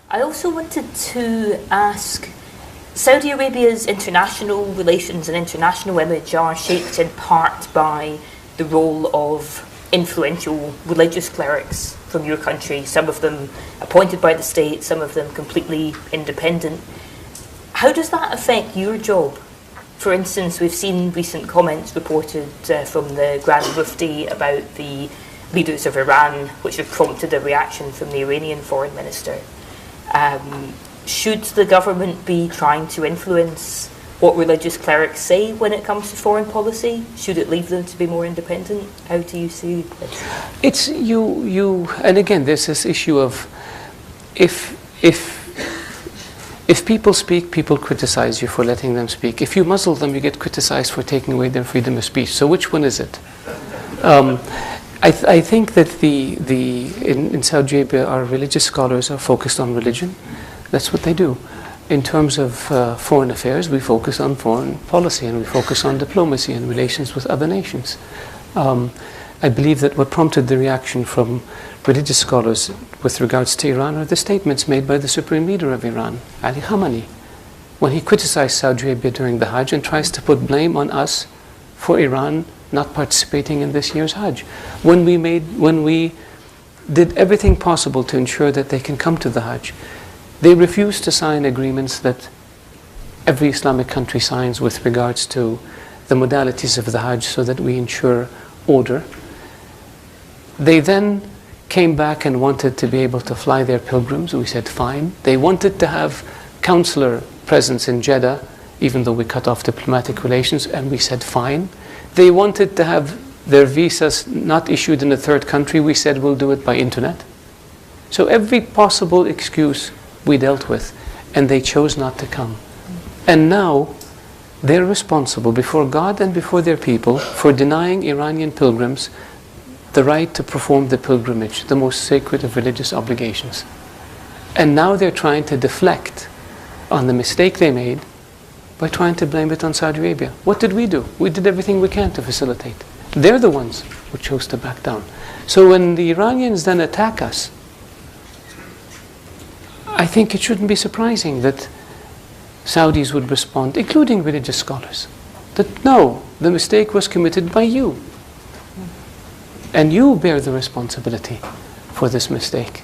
I also wanted to ask, Saudi Arabia's international relations and international image are shaped in part by the role of influential religious clerics from your country, some of them appointed by the state, some of them completely independent. How does that affect your job? For instance, we've seen recent comments reported from the Grand Mufti about the leaders of Iran, which have prompted a reaction from the Iranian foreign minister. Should the government be trying to influence what religious clerics say when it comes to foreign policy? Should it leave them to be more independent? How do you see this? It's and again, there's this issue of if people speak, people criticize you for letting them speak. If you muzzle them, you get criticized for taking away their freedom of speech. So which one is it? I think that in Saudi Arabia, our religious scholars are focused on religion. That's what they do. In terms of foreign affairs, we focus on foreign policy and we focus on diplomacy and relations with other nations. I believe that what prompted the reaction from religious scholars with regards to Iran are the statements made by the supreme leader of Iran, Ali Khamenei, when he criticized Saudi Arabia during the Hajj and tries to put blame on us for Iran not participating in this year's Hajj. When we did everything possible to ensure that they can come to the Hajj, they refused to sign agreements that every Islamic country signs with regards to the modalities of the Hajj so that we ensure order. They then came back and wanted to be able to fly their pilgrims. We said fine. They wanted to have consular presence in Jeddah, even though we cut off diplomatic relations, and we said fine. They wanted to have their visas not issued in a third country. We said we'll do it by internet. So every possible excuse we dealt with, and they chose not to come. And now they're responsible before God and before their people for denying Iranian pilgrims the right to perform the pilgrimage, the most sacred of religious obligations. And now they're trying to deflect on the mistake they made by trying to blame it on Saudi Arabia. What did we do? We did everything we can to facilitate. They're the ones who chose to back down. So when the Iranians then attack us, I think it shouldn't be surprising that Saudis would respond, including religious scholars, that no, the mistake was committed by you. And you bear the responsibility for this mistake.